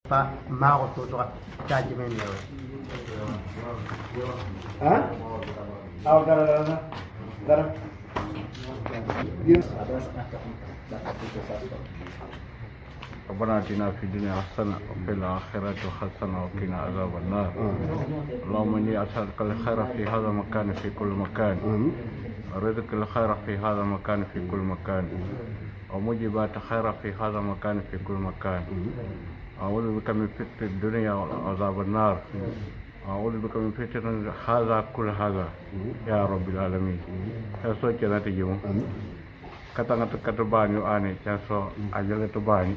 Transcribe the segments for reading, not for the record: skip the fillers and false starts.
pa maro to taji men yo aw dara ربنا اتنا في الدنيا حسنه وفي الاخره حسنه وقنا عذاب النار اللهم اني اسالك الخير في هذا المكان في كل مكان ورزق الخير في هذا المكان في كل مكان وموجبات خير في هذا المكان في كل مكان أعوذ بك من فتنة الدنيا وعذاب النار أعوذ بك من فتنة هذا كل هذا يا رب العالمين so kena tijumu kata bani ane so ajale to bani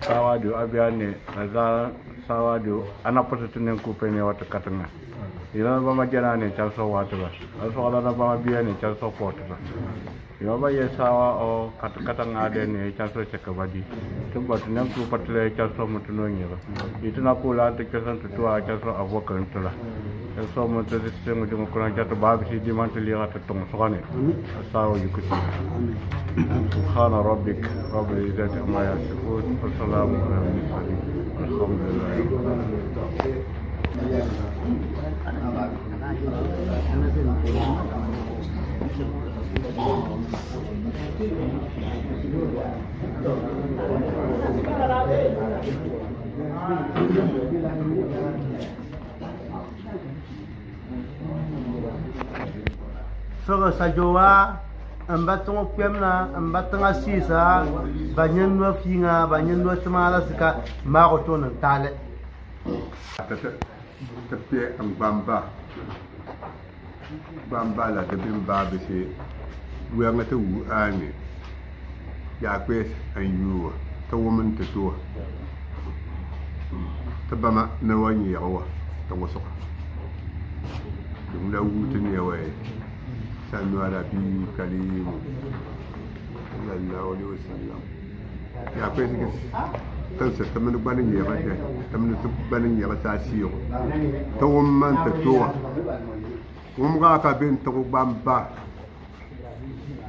sawadu abiane naza sawadu ana positune kupene wata katanga ila bama janane so watu ba so ala bama biane so porta yo ba ye sawa o kata ngade ne so cekabadi tumba tunan ku patle so mutuno nyero ituna kula te kesan tuwa so avokan tula so mutu sistem du ko jata babu si di mantali rata tong sokane sawo yukuti subhana rabbik rabbil izzati amma yasifun wa salamun ala mursalin Soro sajowa ambatongo kwemna ambatanga sisa banyen no finga banyen no tamala sika maro tonan tale te am bamba la de bimba be se wanga te wu ani ya kwes ayuwa to woman te to tabama na wani yawa to wasoka dum la wuti ne waye sanu arabi kalim sallallahu alaihi wasallam ya kwes ke tan se tamen banin ya ba tamen su banin ya ba sa siyo to woman te to ga ka ben to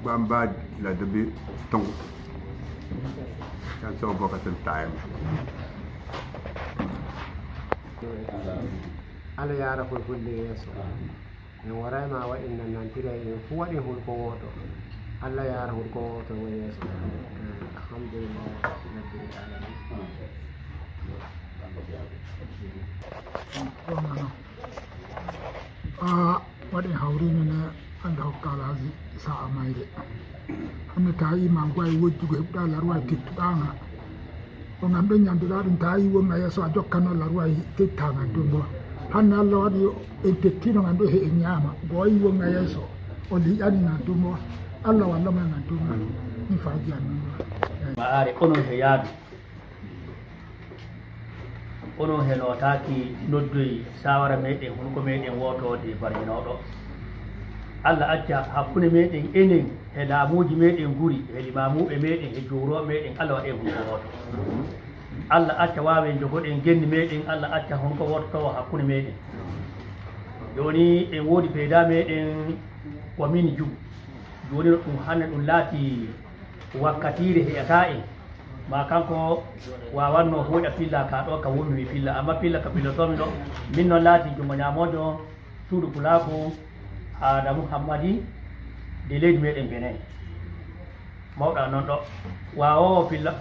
bamba la de tong kan so boka ten time ala yara ko fulle yeso ne warama wa inna nantira en fu wadi hul ko woto alla yara hul ko woto wa yeso alhamdulillah rabbil alamin wadi hawrina na anda hokkalazi sa amaire amne tayi mangwai wojjugo hebda larwa tittanga on ambe nyandira dum tayi wonga yeso a jokkano larwa tittanga dumbo hanna Allah wadi en tettino ngando he nyama boy wonga yeso o li yani na dumbo Allah walla ma na dumbo ni faaji anno maare onon he yaadu onon he lotaki noddoyi sawara meɗen hunko meɗen wotode barñinoɗo Allah acca hakkunde meɗen enen e laamuji meɗen guri e limamuɓe meɗen e jowroɓe meɗen Allah waɗe hunko woto Allah acca wawe jogoɗen genni meɗen Allah acca hunko woto tawa hakkunde meɗen joni en woodi peyda meɗen commune Dioum joni ɗum hande ɗum laati wakkatire heyata en ma kanko wawanno hoƴa filla ka ɗo ka wonmi filla amma filla ka pillotomi ɗo min noon laati jungo ñamojo suudu pulako Adamu Hammadi de leydi meɗen Benin mawɗa noon ɗo wawowo pilla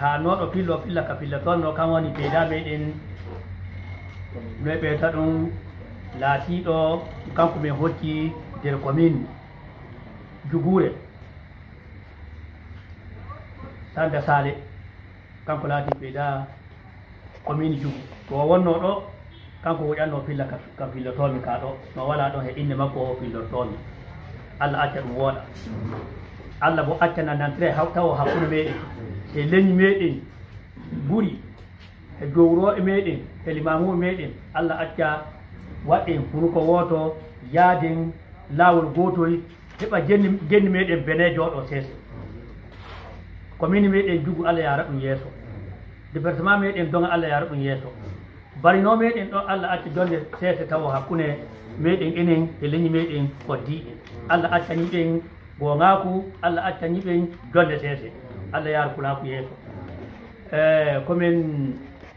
ha noɗo pillo filla ka pillotomi ɗo kam woni peyda meɗen noe ɓeyta ɗum laatiɗo kanko min hokki nder commune Jugure Sanda Sale kanko laati peyda commune Dioum to wonno ɗo kanko woƴanno filla ka fillotomi ka ɗo no wala ɗon he inde makko o fillotomi Allah acca ɗum wooɗa Allah bo acca nandantire tawo hakkude meɗen e leñi meɗen guri e jowroɓe meɗen e limamuɓe meɗen Allah acca waɗen hunuko woto yaaden laawol gotoy heɓa genni meɗen bene jooɗo sese commune meɗen Jugu Allah yara ɗum yeeso département meɗen Donga Allah yara ɗum yeeso barino meɗen ɗo Allah acca jonde sese taw hakkunde meɗen enen e leñi meɗen koddiɗe Allah accani ɓen gongaku Allah accani ɓen jonde sese Allah yara kulaku yeeso komin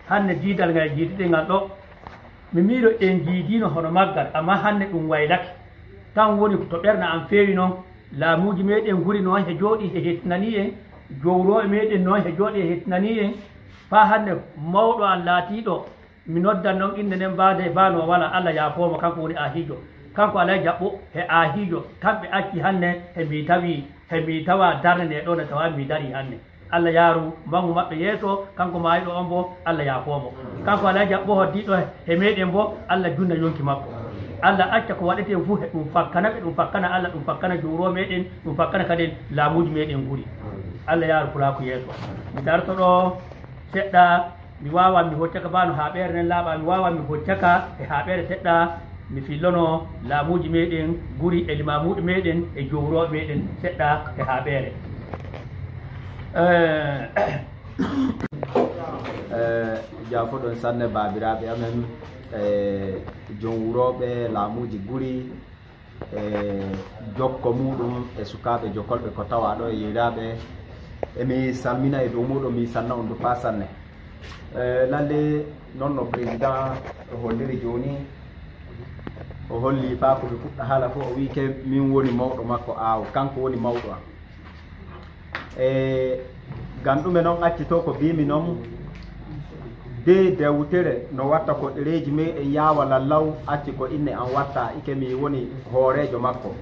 hanne jiidal ngal jiidide ngal ɗo mi miiro en jiidino hono maggal amma hannde ɗum waylake tan woni to ɓerna am feewi noon laamuji meɗen guri noon he jooɗi he hettinani en jowroɓe meɗen noon he jooɗi he hettinani en fa hannde mawɗo an laatiɗo mi noddan noon inde nden baade bano wala Allah yaafomo kanko woni ahijo kanko alay jaɓɓo he ahijo kamɓe acci hannde hemi tawa darde nde ɗo nde tawa mi dari hannde Allah yaaru mangu maɓɓe yeeso kanko maayiɗo on bo Allah yaafomo kanko alay jaɓɓo hoddiɗo he meɗen bo Allah junna yonki makko Allah acca ko waɗete fuu he ɗum fakkana ɓe ɗum fakkana Allah ɗum fakkana jowro meɗen ɗum fakkana kadi laamuji meɗen guri Allah yaaru pulaku yeeso mi darto ɗo seɗɗa mi wawa mi hoccaka bano haɓere nen laaɓa mi wawa mi hoccaka e haɓere seɗɗa mi fillono laamuji meɗen guri e limamuɗe meɗen e jowroɓe meɗen seɗɗa e haɓere jafoɗon sanne babiraɓe amen jom wuroɓe laamuji guri jokko muɗum e sukaɓe jokolɓe ko tawa ɗo e yiraɓe emi salmina e dow muɗum mi sanna on du fa sanne lalle noon no président o holliri joni o holli fa ko mi fuɗɗa haala fof o wi ke min woni mawɗo makko aawo kanko woni mawɗo am gam ɗume noon accito ko mbimi noon de dewtere no watta ko ɗereji meɗen yaawa lallaw acci ko inne an watta ike mi woni hoorejo makko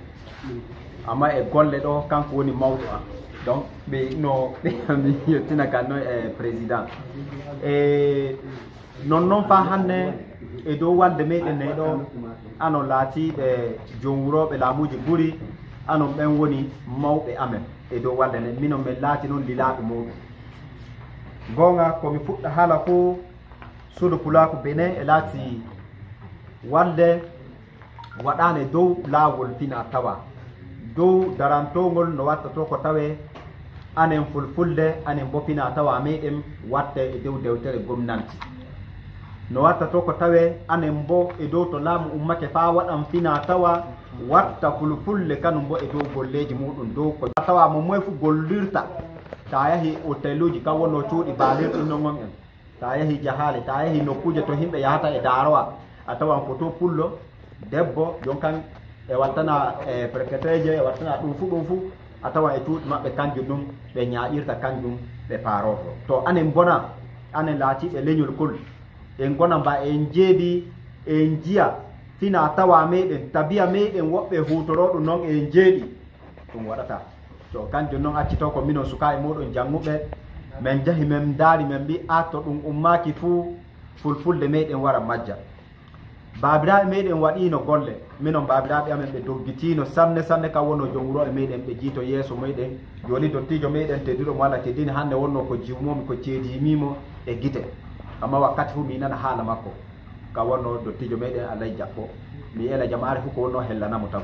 amma e golle ɗo kanko woni mawɗo am donc ɓe no mi yettina kan noon e président non noon fa hannde e dow walde meɗen ney ɗo anon laatiɓe jom wuroɓe laamuji guri anon ɓen woni mawɓe amen e dow walde nden minon min laati noon lilaɓe muɗum gonga komi fuɗɗa haala fo suudu pulaku benin e laati walde waɗane dow laawol fina tawa dow darantogol no watta to ko tawe anen fulfulde anen bo fina tawa meɗen watte e dow dewtere gomnanti no watta to ko tawe anen bo e dow to laamu ummake fa waɗan fina tawa watta fulfulde kanum bo e dow golleji muɗum dow ko tawa mo moye fu gollirta ta yahi hoteluji kam wonno cuuɗi baalirɗum non on en ta yahi jahale ta yahi nokkuje to himɓe yahata e darowa a tawan photo pullo debbo jon kan e wattana e préketeje e wattana ɗum fu a tawan e cuuɗi maɓɓe kanjum ɗum ɓe ñaaƴirta kanjum ɓe paroto to anen bona anen laatiɓe leñol kol en gona mba en jeeɓi en jiya fina tawa meɗen tabiya meɗen woɓɓe hutoroɗum noon en jeeɗi ɗum waɗata to kanjum noon accito ko minon suka e muɗum janguɓe min jahi min daari min mbi a to ɗum ummaki fuu fulfulde meɗen wara majja babiraɓe meɗen waɗino golle minon babiraɓe amen ɓe doggitino sanne kam wonno jom wuroɓe meɗen ɓe jiito yeeso meɗen joni dottijo meɗen tedduɗo mo Allah teddini hande wonno ko jiwmomi ko ceedimimo e guite amma wakkati fuu mi nana haala makko ka wonno dottijo meɗen alay jaɓɓo mi ela jamaare fuu ko wonno hellanamo taw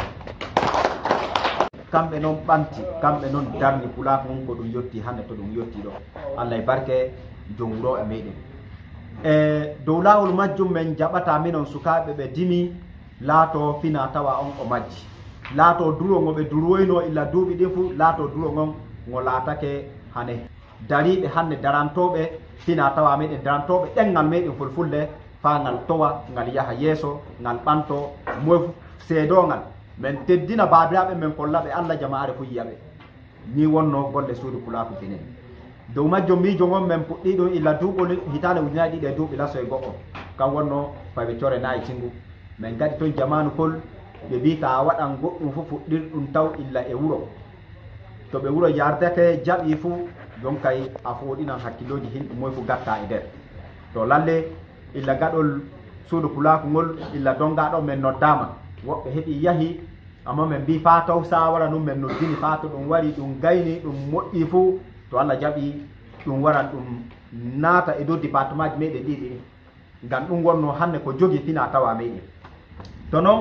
kamɓe noon ɓanti kamɓe noon darni pulaku mum ko ɗum yetti hande to ɗum yetti ɗo Allah e barke jom wuroɓe meɗen e dow lawol majjum min jaɓata minon sukaɓe ɓe dimi laato fina tawa on o majji laato duro ngo ɓe duroyno illa duuɓi ɗin fuu laato duro ngon ngo laatake hane dariɓe hande darantoɓe fina tawa meɗen darantoɓe ɗengal meɗen fulfulde fa ngal towa ngal yaha yeeso ngal ɓanto moy seedongal min teddina babiraɓe men kollaɓe Allah jamaare fu yiyaɓe ni wonno golle suudu pulaku binen dow majjum miijo ngon min puɗɗi ɗum illa duuɓol hitande ujunaji ɗiɗi e duuɓi laso e goɗɗo kam wonno fawe core nayi cingu min gadi toon jamanu kol ɓe mbi ta waɗan goɗɗum fof fuɗɗirɗum taw illa e wuro to ɓe wuro yardake jaɓi fuu jon kay a foɗinan hakkilloji hinɗi moye fu gatta e nder to lalle illa gaɗol suudu pulaku ngol illa dongaɗo min noddama woɓɓe heeɓi yahi amma min mbi fa taw sawara num min noddini fa to ɗum wari ɗum gayni ɗum moƴƴi fuu to Allah jaɓi ɗum waran ɗum naata e dow département ji meɗen ɗiɗi ngam ɗum wonno hande ko jogi fina tawa meɗen to noon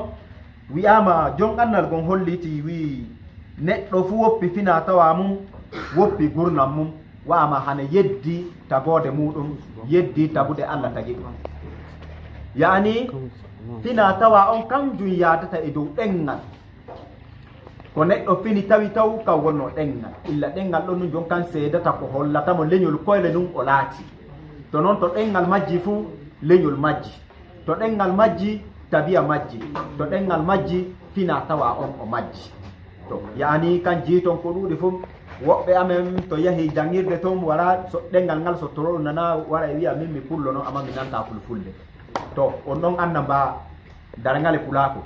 wiyama jon annal gon holliti wi neɗɗo fu woppi fina tawa mum woppi gurnam mum wama hane yeddi tagode muɗum yeddi tagude Allah tagi ɗum yani fina tawa on kanjum yadata e dow ɗengal ko neɗɗo fini tawi taw kam wonno ɗengal illa ɗengal ɗon num jon kan seedata ko hollatamo leñol koyle num o laati to non to ɗengal majji fuu leñol majji to ɗengal majji tabiya majji to ɗengal majji fina tawa on o majji to yani kan jiiton ko ɗuuɗi fof woɓɓe amen to yahi jangirde toon wara so ɗengal ngal so toroɗo nana wara e wiya min mi pullo noon amma mi nanta fulfulde to on ɗon anda mba darngale pulaako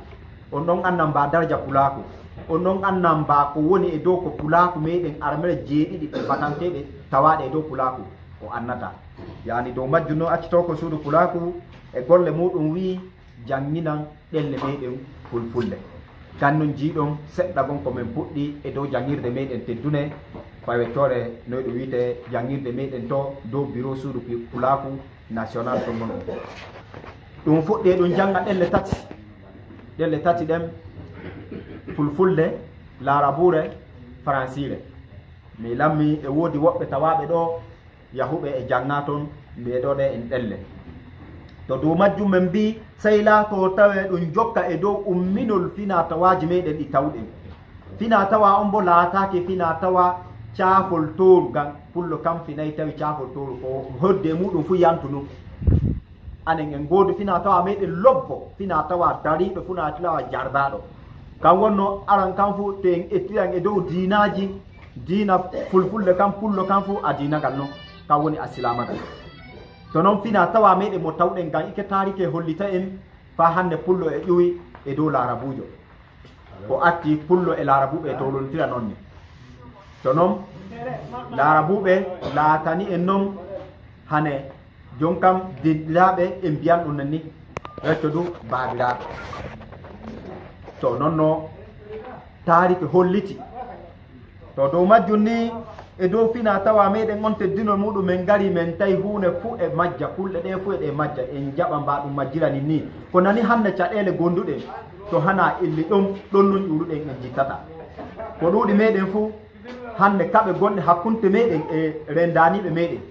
on ɗon anda mba darja pulaako on ɗon anda mba ko woni e dow ko pulaako meɗen armere jeeɗiɗi ɓe batanteɓe tawaɗe e dow pulaako o annata yani dow majjum noon accito ko suudu pulaako e golle muɗum wi janginan ɗelle meɗen fulfulde kannon jiiɗon seɗɗa gon komin puɗɗi e dow jangirde meɗen teddune fawettore no ɗum wiite jangirde meɗen to dow bureau suudu pulaako national to gon ɗum fuɗɗi e ɗum janga ɗelle tati ɗen fulfulde larabure françire mi lammi e woodi woɓɓe tawaɓe ɗo yahuɓe e janga toon mbiyeɗoɗe en ɗelle to dow majjum men mbi sey laato tawe ɗum jokka e dow umminol fina tawaji meɗen ɗi tawɗen fina tawa on bo laatake fina tawa caafol toru gam pullo kam finayi tawi caafol toru ko hodde muɗum fu yantunu anen en goodi fina tawa meɗen lobbo fina tawa dariɓe funa tawa jardaɗo kam wonno aran kam fu to en ettiran e dow dinaji dina fulfulde kam pullo kam fu a dinagal noon kam woni asilamagal to noon fina tawa meɗen mo tawɗen gam ike tarike hollita en fa hande pullo e ƴuwi e dow larabujo ko atti pullo e larabuɓe to lontira noon ni to noon larabuɓe laatani en noon hane jon kam dindiraɓe en mbiyan ɗum nanni retto du babiraɓe to noon no tarike holliti to dow majjum ni e dow fina tawa meɗen on teddinol muɗum men gari men tawi hunde fuu e majja kulɗe ɗe fuu e ɗe majja en jaɓa mba ɗum majjirani ni ko nani hande caɗele gonduɗen to hana illi ɗum ɗon nun ƴuruɗen en jittata ko ɗuuɗi meɗen fuu hande kaɓe gonɗe hakkunte meɗen e rendaniɓe meɗen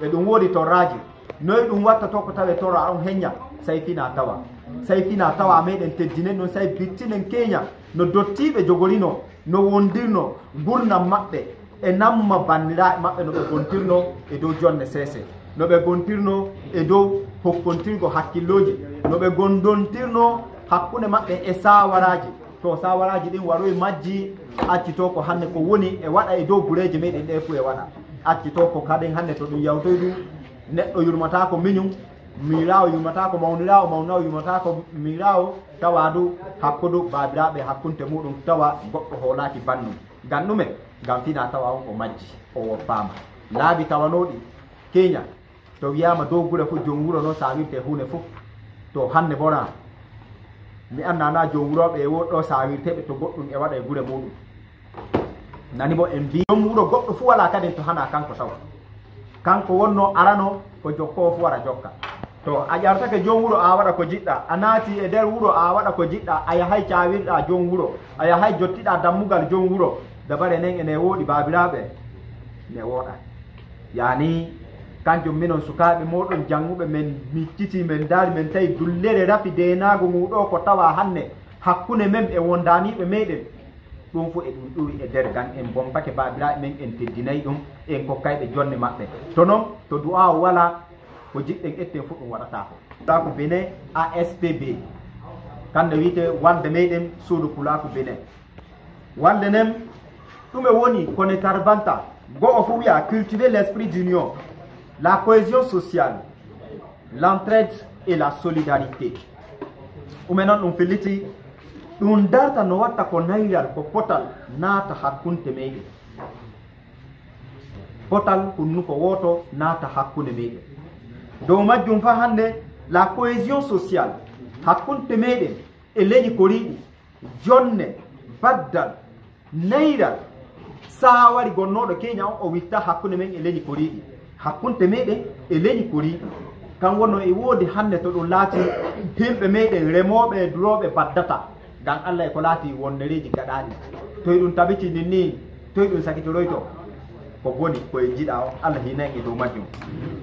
e ɗum woodi torraji noyi ɗum watta to ko tawe torra on heñña say fina tawa meɗen teddinen ɗum say bittinen keña no dottiɓe jogorino no wondirno gurnam maɓɓe e namma bandiraɓe maɓɓe no ɓe gontirno e dow jonde seese no ɓe gontirno e dow hokkontirgo hakkilloji no ɓe gondontirno hakkunde maɓɓe e sawaraji to sawaraji ɗin waroye majji accito ko hande ko woni e waɗa e dow gureje meɗen ɗe fu e waɗa accito ko kaden hande to ɗum yawtoy ɗum neɗɗo yurmata ko miñum mirawo yurmata ko mawnirawo mawnawo yurmata ko mirawo tawa du hakkudu babiraɓe hakkunte muɗum tawa goɗɗo hoolaki bannum gam ɗume gam fina tawa on o majji o woppama laabi tawanoɗi keña to wiyama dow gure fof jom wuro noon sawirte hunde fof to hande bona mi annana jom wuroɓe e woɗɗo sawirteɓe to goɗɗum e waɗa e gure muɗum nani bo en mbi jom wuro goɗɗo fu wala kadi to hana kanko tawa kanko wonno arano ko jokkowo fu wara jokka to a ƴartake jom wuro a waɗa ko jiɗɗa a naati e nder wuro a waɗa ko jiɗɗa a yahay cawirɗa jom wuro a yahay jottiɗa dammugal jom wuro dabare nen ene woɗi babiraɓe ne woɗa yani kanjum minon sukaɓe moɗon janguɓe men micciti men daari men tawi dullere rafi denago muɗo ko tawa hande hakkunde men e wondaniɓe meɗen ɗum fu e ɗum ɗuwi e nder gan en bompake babiraɓe men en teddinayi ɗum en kokkayɓe jonde maɓɓe to noon to du'a wala ko jiɗɗen etten fu ɗum waɗatako pulaku benin ASPB kande wiyete walde meɗen suudu pulaku benin walde nden ɗume woni kone tarbanta go'o fu wiya cultiver l'esprit d'union la cohésion sociale l'entraide et la solidarité ɗume noon ɗum filliti ɗum darta no watta ko nayral ko potal naata hakkunde meɗen potal hunnuko woto naata hakkunde meɗen dow majjum fa hande la cohésion sociale hakkunde meɗen e leñi ko riiɗi jonne baddal nayral sawari gonnoɗo keña on o witta hakkunde men e leñi ko riiɗi hakkunde meɗen e leñi ko riiɗi kan wonno e woodi hande to ɗum laati himɓe meɗen remoɓe e duroɓe baddata gam Allah e ko laati wondereji gaɗaɗi toye ɗum tabiti nin ni toye ɗum sakitoroyto ko boni koye jiɗa o Allah hinen e dow majjum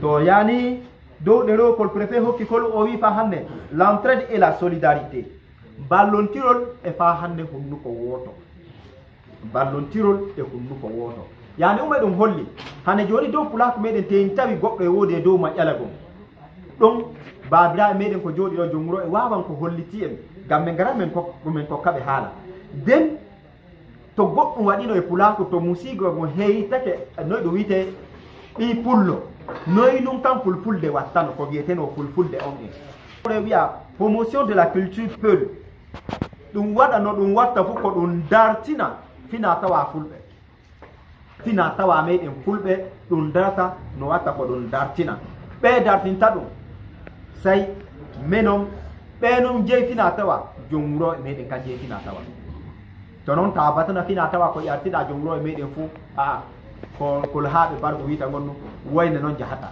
to yani dow ɗerokol préfet hokki kol o wi fa hande l'entraide et la solidarité ballontirol e fa hande hunnuko woto ballontirol e hunnuko woto yani umma ɗum holli hane joni dow pulaku meɗen te tawi goɗɗo e wodi e dow maƴƴala gom ɗum babiraɓe meɗen ko jooɗi ɗo jom wuro e wawan ko holliti en gam min garat min kokkaɓe haala nden to goɗɗum waɗino e pulaku to musigo mo heytake noy ɗum wiyete ɓi pullo noy ɗum tan fulfulde wattano ko wiyeteno fulfulde on en wiya promotion de la culture peul ɗum waɗa no ɗum watta fof ko ɗum dartina fina tawa fulɓe fina tawa meɗen fulɓe ɗum darata no watta ko ɗum dartina ɓe dartinta ɗum say menon ɓenon jeyi fina tawa jom wuro e meɗen kan jeyi fina tawa to noon tawa batana fina tawa ko ƴartiɗa jom wuro e meɗen fuu aa kol haaɓe barko wiyta gonno wayne noon jahata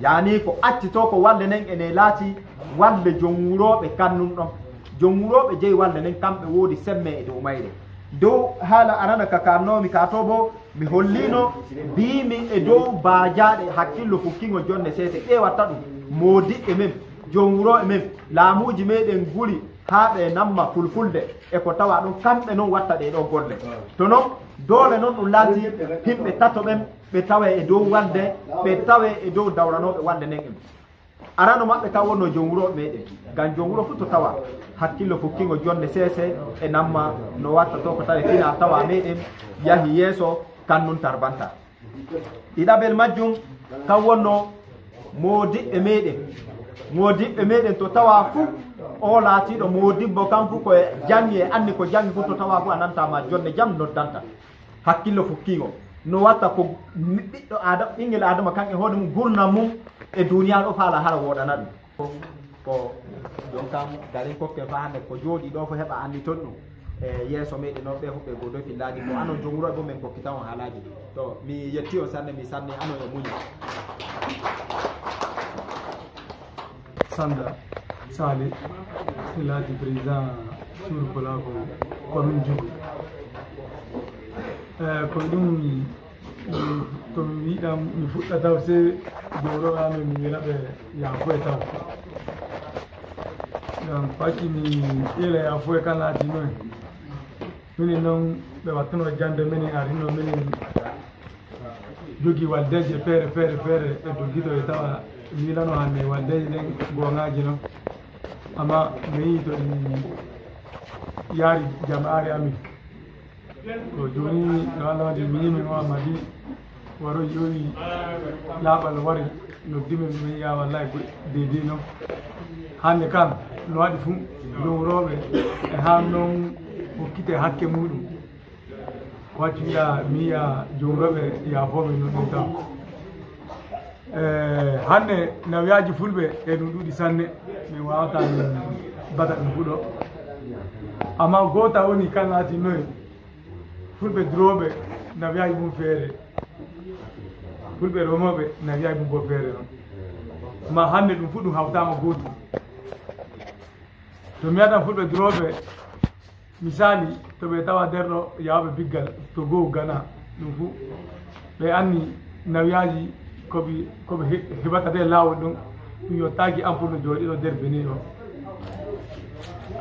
yani ko accito ko walle nen ene laati walle jom wuroɓe kannum ɗon jom wuroɓe jeyi walle nen kamɓe woodi semme e dow mayre dow haala arana ka kannomi ka to bo mi hollino mbimi e dow baajaɗe hakkillo fukkigo jonde sese ɗe watta ɗum modiɓɓe men jom wuroɓe men laamuji meɗen guri haaɓe namma fulfulde e ko tawa ɗum kamɓe noon watta ɗe ɗo golle to noon doole noon ɗum laati himɓe tato ɓen ɓe tawe e dow wande ɓe tawe e dow dawranoɓe wande nen en arano maɓɓe kam wonno jom wuroɓe meɗen ngam jom wuro fu to tawa hakkillo fukkigo jonde sese e namma no watta to ko tawi fina tawa meɗen yahi yeeso kannun tarbanta ɗiɗaɓel majjum kam wonno modiɓɓe meɗen to tawa fuu o laatiɗo modibbo kam fuu koye jangi e anni ko jangi fuu to tawa fuu a nantama jonde jam noddanta hakkillo fukkigo no watta ko ɓiɗɗo adama ɓinguel adama kanke hoore mum gurnam mum e duniya ɗo faala hara woɗana ɗum ko jon kam garin kokken fa hande ko jooɗi ɗo fo heɓa anni ton ɗum e yeeso meɗen noon ɓe hoɓɓe goɗo fillaji ko anon jom wuroɓe bo min kokkitan on haalaji to mi yetti o sanne mi sanni anon e muñi Sanda Sale Filati président sur Polako commune Djougou ko ɗum komi wiɗam mi fuɗɗa taw se jowro amen mi wiraɓe yaafo e taw gam pacci mi ƴeela yaafo e kan laati noon minen noon ɓe wattuno jande minen arino minen jogui waldeje feere ɓe doggito e tawa milano hande waldeje ɗen gongaji noon amma mi yii to ɗi yaari jama'are amin ko joni no Allah waɗi mi yimin o amadi waro yowi laaɓal wari noddimen min ya wallahi deydey noon hande kam no waɗi fuu lowroɓe e ha noon hokkite hakke muɗum wacci wiya mi yiya jomroɓe yaafoɓe noon ɗum taw hande nawiyaji fulɓe e ɗum ɗuuɗi sanne min wawata min bata ɗum fuɗo amma gota woni kan laati noy fulɓe duroɓe nawiyaji mum feere fulɓe remoɓe nawiyaji mum bo feere noon ma hande ɗum fu ɗum hawtama gotum to mi yatan fulɓe duroɓe misali to ɓe tawa derɗo yawɓe biggal to gow gana ɗum fu ɓe anni nawiyaji koɓe heɓata de lawol ɗum ɗum yottaki ampoule no jooɗiɗo nder Benin o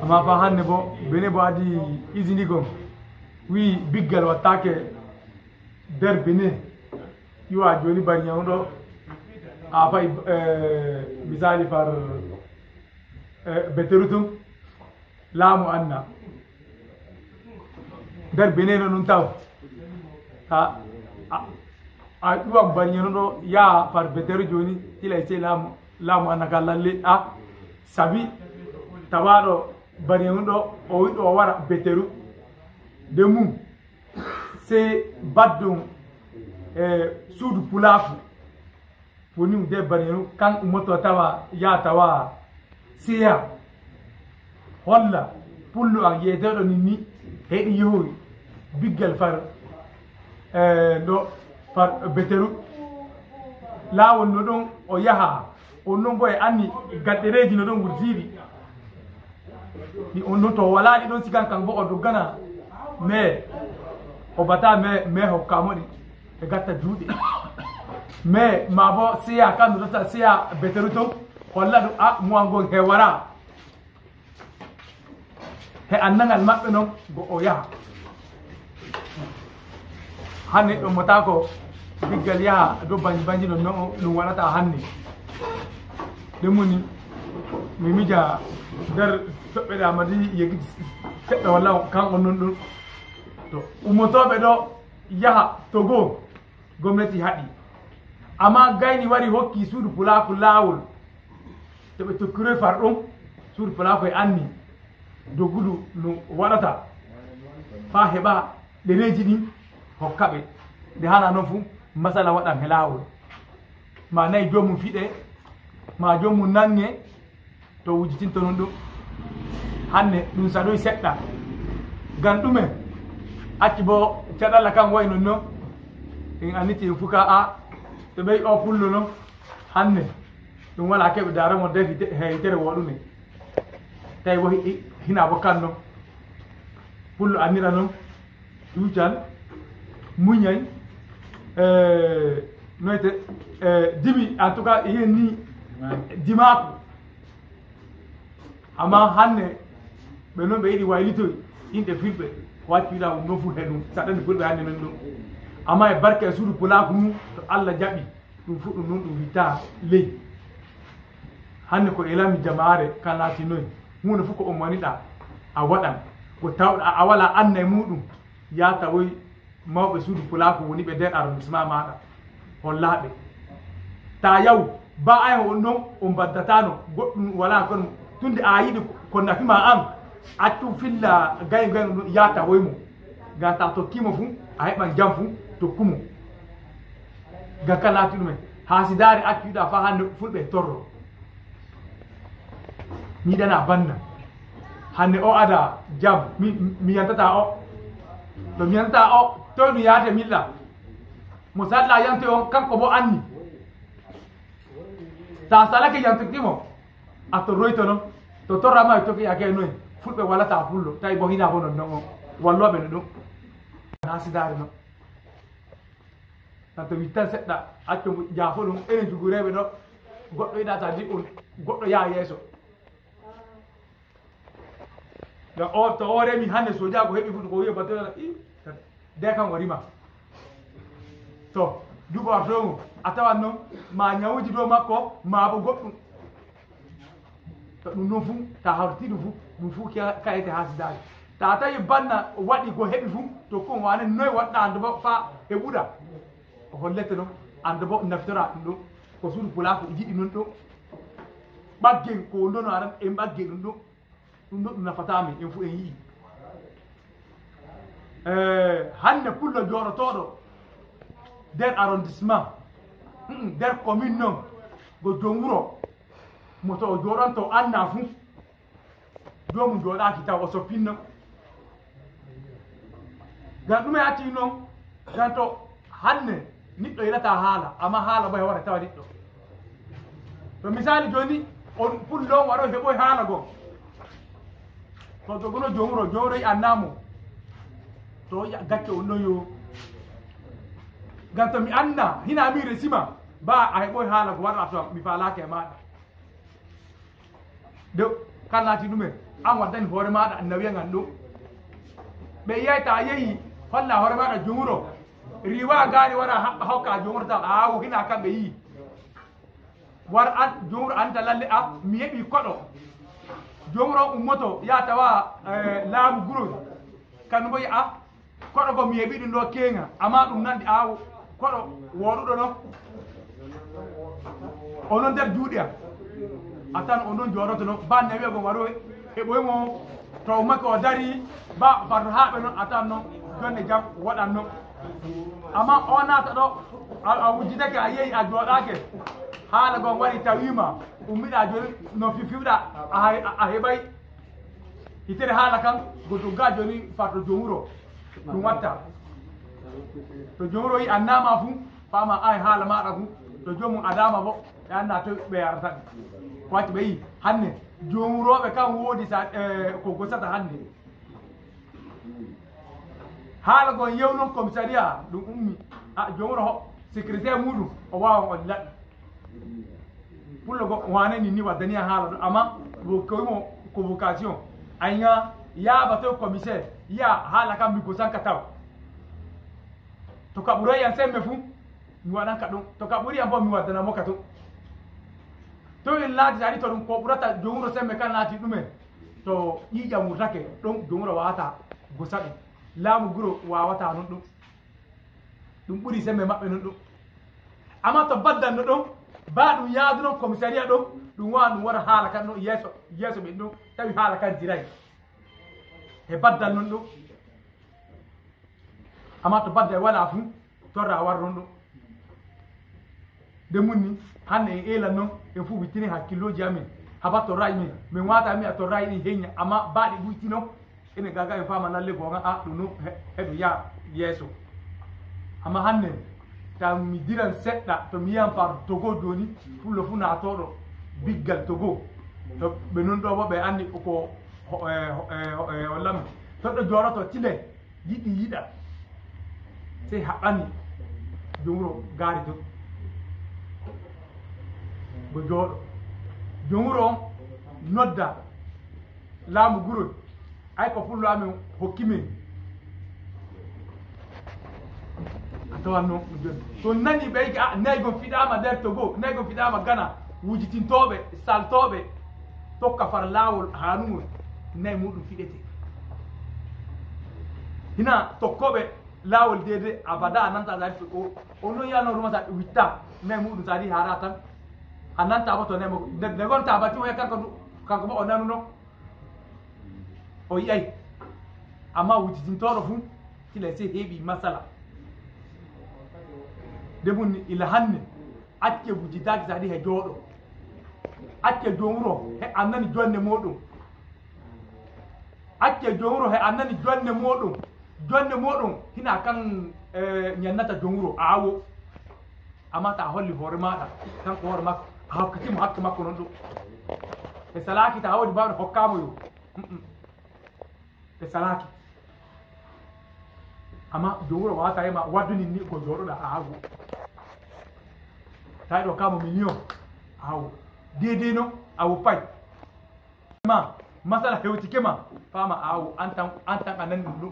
amma fa hande bo Benin bo adi usini gon wi biggal wattake nder Benin yiwa joni bari ñawɗo a fay misali par beteru tum laamu anna nder Benin o ɗum taw a ɗuwam bañeno ɗo yaa far beteru joni tilay se laamu anna ka lalle a sabi tawaɗo bañenu ɗo o wiɗo o wara beteru de mum se baddum e suudu pulaku woni de bañenu kan ummoto tawa ya tawa seya holla pullu an yeeteɗo ninni heɗi yohori biggal far ɗo far beteru laawol no ɗon o yaha on noon bo e anni gaɗɗereji no ɗon wurtiɗi ɗi on noon to walaɗi ɗon sigan kan bo o doggana mais o bata mais hokkamoɗi e gatta juuɗe mais ma bo seya kam no ɗota seya beteru ton holla ɗum a muwangon he wara he annagal maɓɓe noon go o yaha hanne ɗo mota ko biggal yaha do banji no no ɗum waɗata hannde ɗum woni mi mija nder toɓɓeɗe amadi yegi seɗɗa walla kan on non ɗum to ummotoɓe ɗo yaha Togo gomnati haɗi amma gayni wari hokki suudu pulaku laawol to ɓe tokkiroy far ɗum suudu pulaku e anni doggudu no waɗata fa heɓa ɗereji ɗin hokka ɓe nde hana noon fuu masala waɗan he laawol ma nayi jomum fiɗe ma jomum nange to wujjitinto noon ɗum hande ɗum saɗoy seɗɗa gan ɗume acci bo caɗalla kan way non noon en anniti en fuka a to ɓey o pullo noon hande ɗum wala keɓe daramo nder hitere woɗume tawi bo hina bo kan noon pullo annira noon ɗuucal muñay noyte dimi en tout cas yen ni dimaku amma hande ɓe noon ɓe yiɗi waylitoy yimɓe fulɓe waccuɗa ɗum noon fu he ɗum saɗani fulɓe hande non ɗum amma e barke e suudu pulaku mum to Allah jaɓi ɗum fu ɗum noon ɗum witta ley hande ko elami jamare kan laati noy hunde fof ko o maniɗa a waɗan ko tawɗa a wala anna e muɗum ya tawoy mawɓe suudu pulaku woni ɓe nder arrondissement maɗa hollaɓe ta yaw ba ayen on noon on baddatano goɗɗum wala kon tunde a yiɗi ko nafima an accu filla gay ɗum ya tawoymo gam ta tokkimo fuu a heɓan jam fuu tokkumo gam kan laati ɗumen ha sidari accuɗa fa hande fulɓe torro mi yiɗana banda hande o ada jam mi yantata o to mi yantata o toy ɗum yaate milla mo salla yante on kanko bo anni ta salake yantiktimo a torroyto noon to torrama e tokki yake noy fulɓe wallata pullo tawi bo hina bo non non o walloɓe no ɗum ha sidari noon tanto wittan seɗɗa acco jaafo ɗum enen jugureɓe ɗo goɗɗo yiɗata di on goɗɗo yaha yeeso ga o to o remi hande soja ko heɓi fuɗi ko wiya battoɗa de kan warima to duɓo artomo a tawan noon ma ñawuji dow makko ma bo goɗɗum to ɗum noon fuu ta hawriti ɗum fuu kayete ha sidari ta tawi banna waɗi ko heɓi fuu to kon wane noy waɗɗa ande bo fa e ɓuuɗa o hollete noon ande bo naftora ɗum ɗo ko suudu pulaku jiɗi noon ɗo ɓaggen ko ndono aran en ɓagge ɗum ɗo ɗum ɗo ɗum nafatami en fuu en yii hande pullo jooɗotoɗo nder arrondissement nder commune noon go jom wuro moto o jooɗonto anna fuu jomum jooɗaki taw o soppinno gam ɗume acci noon gan to hande neɗɗo yilata haala amma haala bo he wara tawa neɗɗo to misali joni on pullo waɗo heɓoy haala goo to jogono jomuro yi annamo to gacce on ɗon yo gam to mi anna hina mi resima ba a heɓoy haala ko waɗa to mi falake e maɗa de kan laati ɗumen an waddani hoore maɗa nawiya ngan ɗum ɓe yeyta yeehi holla hoore maɗa jomuro riwa gaani wara hokka jomuro taw awo hina kamɓe yii war an jomuro anta lalle a mi heɓi koɗo jomuro ummoto ya tawa laamu gurol kanum bo yi'a koɗo ko mi heɓi ɗum ɗo kenga amma ɗum nandi awo koɗo woɗuɗo noon onon nder juuɗe a tan on ɗon jooɗoto noon ba nawiya go waɗo heɓoymo to makko o dari ba farto haɓe noon a tan noon jonde jam waɗan noon amma o naata ɗo a wujjitake a yeehi a jooɗake haala gon waɗi tawima ummiɗa joni no fiwɗa a heɓay hitere haala kan go tugga joni farto jomuro ɗum watta to jomuro yi annama fuu fama ay haala maɗa fuu to jomum adama bo ɓe anna to ɓe yarata ko wacci ɓe yi hande jomuroɓe kam woodi sa ko gosata hande haala gon yewnon commissariat ɗum ummi a jomuro sécurité muɗum o wawa on laɗ pullo go wanani ni waddaniya haala ɗo amma koymo convocation ayga yaaba to commissaire yiya haala kam mi gosanka taw to ka ɓuroy yan sembe fu mi waɗanka ɗum to ka ɓuri yan bo mi waddanamo ka to en laati sadi to ɗum ko ɓurata jomuro sembe kan laati ɗumen to ƴiƴam wurtake ɗum jomuro wawata gosa ɗum laamu guro wawata non ɗum ɓuri sembe maɓɓe non ɗum amma to baddanno ɗum ba ɗum yaadu non commissariat ɗum wawa ɗum waɗa haala kan ɗum yeeso ɓen ɗum tawi haala kan diray e baddal non ɗum amma to badda e wala fuu torra war non ɗum nde munni hande en elan noon en fuu wittini hakkilloji amin haba torrayi min wata mi a torrayi ɗin heñña amma baɗi ɓuytino ene gaga en fama nalle gonga a ɗum no heɗo ya yeeso amma hande ta mi diran seɗɗa to mi yiyan far togo joni fullo fu natoɗo biggal togo to ɓe non ɗo bo ɓe andi ko hollami toɗɗo jooɗoto tile yiɗi yiɗa sey haɓɓani jomuro gaari to go jooɗo jomuro on nodda laamu gurol ay ko pullo amin hokkimin a tawan noon joni to nani ɓeyki a naygon fiɗama nder togo naygon fiɗama gana wujitintoɓe saltoɓe tokka far laawol hanugol nayi muɗum fiɗete hina tokkoɓe laawol dede abada a nanta sadi o noon yanoruma sa witta nayi muɗum sadi hara tan a nantama to nemo nde gonta bati o e kanko bo o nanuno o yiyay amma wujitintoɗo fu tila se heeɓi masala nde munni ila hanne acce wujitaki sadi he jooɗo acce jomuro he annani jonde moɗum acce jomuro he annani jonde moɗum hina kan ñannata jomuro awo amma ta holli hoore maɗa kanko hoore makko a hokkatimo hakke makko noon ɗum e salaki ta hawdi mbawɗo hokkamo yo e salaki amma jomuro wawata ema wadduni ni ko jooɗoɗa awo tawi ɗo kamo million awo dede no awo pay ma masala hewtike ma fama awo antan a nani ɗum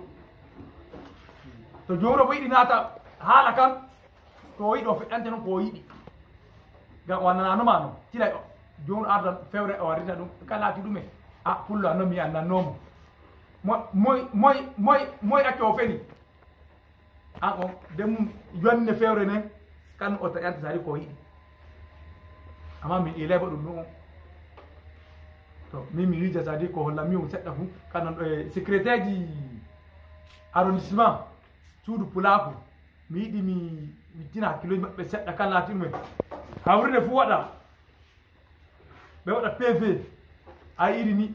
to jomuro bo yiɗi nata haala kan to o yiɗi o feƴƴante noon ko yiɗi gam o annananoma no tila jomuro arda fewre o warrita ɗum kalati ɗume a pullo annoon mi annannomo moy acce o feni an on ndemum yonne fewre nden kan o taƴante sari ko yiɗi amma min ilay bo ɗum ɗum on to min mi wija sadi ko hollami on seɗɗa fu kanon ɗo e secrétaire ji arrondissement suudu pulaku mi yiɗi mi wittina hakkiloji maɓɓe seɗɗa kan laati ɗumen hawride fu waɗa ɓe waɗa pv a yiɗi ni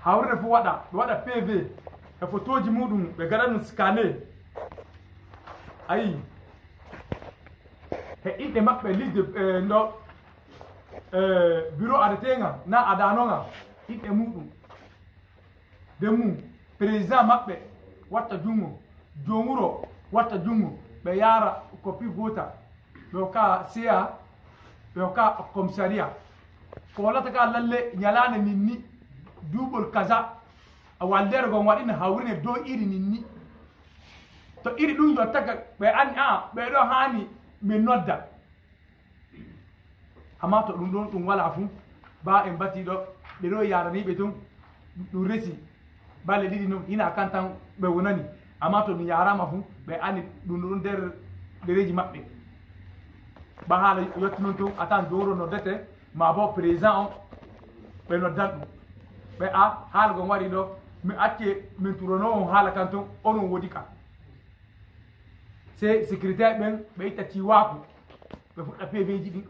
hawride fu waɗa ɓe waɗa pv e photoji muɗum ɓe gaɗa ɗum scanné ayi he inɗe maɓɓe liste ndo bureau adetenga na adanonga inɗe muɗum de mum président maɓɓe watta jungo jomuro watta jungo ɓe yara copie gota ɓe hokka ca ɓe hokka commissariat ko hollata ka lalle ñalane ninni duuɓol kaza a waldere gon waɗino hawrine dow iri ninni to iri ɗum yottaka ɓe anni a ɓeɗo hani min nodda amma to ɗum ɗon ɗum wala fu ba en batiɗo ɓeɗo yaraniɓe tun ɗum resi balle ɗiɗi noon ina kan tan ɓe wonani amma to ɗum yarama fu ɓe anni ɗum ɗon nder ɗereji maɓɓe ba haala yetti noon tun atan jowro noddete ma bo président on ɓe noddan ɗum ɓe a haala gon waɗi ɗo mi acce min turono on haala kan ton onon woodi ka c'est sécuritaire ɓen ɓe itta ciwaku ɓe fuɗɗa pv ji ɗin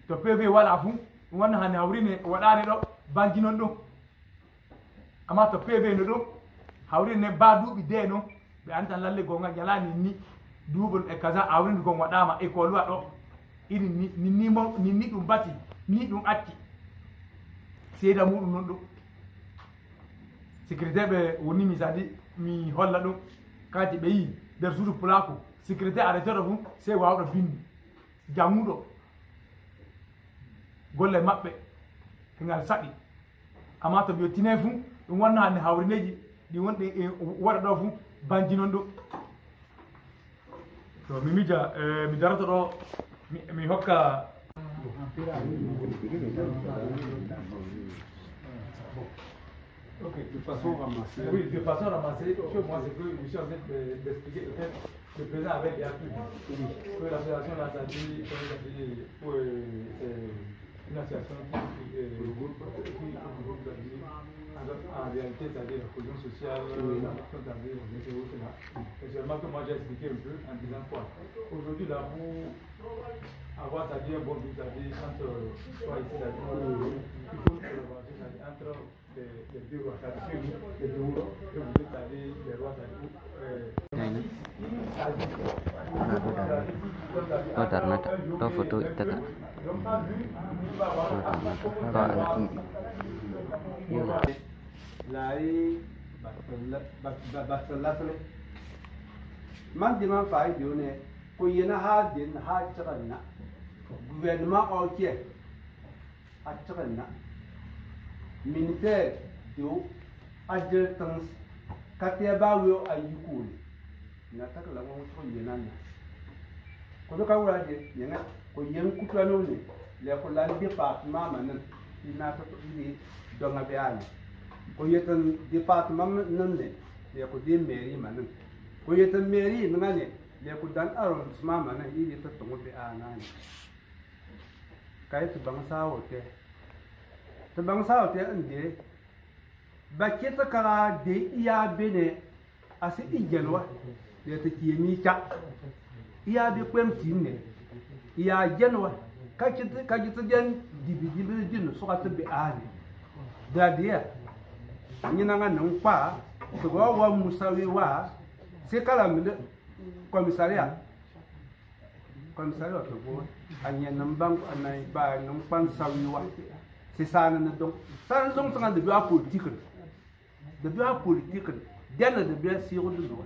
to pv wala fu ɗum wonno hande hawrine waɗani ɗo banji non ɗum amma to pv no ɗum hawrine ba duuɓi de noon ɓe andi tan lalle gonga ñalani ni duuɓol e kaza hawrinde gon waɗama école wa ɗo iri ninni ɗum bati ni ɗum acci seeda muɗum non ɗum sécurité ɓe woni mi sadi mi holla ɗum kati ɓe yi nder suudu pulaku sécurité arrêteɗo fu sey wawɗo bindi janguɗo golle maɓɓe ngal saɗi amma to ɓe yettine fu ɗum wonno hande hawrineji ɗi wonɗi waɗa ɗo fu banjinondo to mi mija mi darata ɗo mi hokka ok, de façon ramassée. Oui, de façon ramassée. Moi, c'est que je suis en train d'expliquer le fait que le président avait déjà pu que l'association là, ça dit pour une association qui en réalité, c'est-à-dire la cohésion sociale, la question c'est-à-dire là. Et seulement que moi j'ai expliqué un peu en disant quoi. Aujourd'hui, là, pour avoir c'est-à-dire un bon but, c'est-à-dire entre soit ici, c'est-à-dire il faut une collaboration entre les deux rois, c'est-à-dire les deux rois, que vous êtes allés, les rois, to foto ita ka lai basalatle man diman fa idio ne ko yena ha din ha tsaganna gouvernement entier a tsaganna ministère do adjutants katia wo ayukuli na takala ngo to yena na ko ka wura de yena ko yen kutano ne le ko la département manan ina to ni donga be ani ko yetan département nan ne le ko de mairie manan ko yetan mairie ngane le ko dan arrondissement manan yi ta to be anani kai to bang sawo te to bang sawo te ande ba kita kara de iya bene asi ijelwa le ta kiyemi cha iya bi kwem tinne iya jenwa ka kita jen dibi din so ka be ani da dia nyina nga nan kwa to go wa musawi wa se kala mi commissariat to go anya nan bang anai ba nan pan sawi wa se sana na dong tanga de ba politique dena de ba siru du do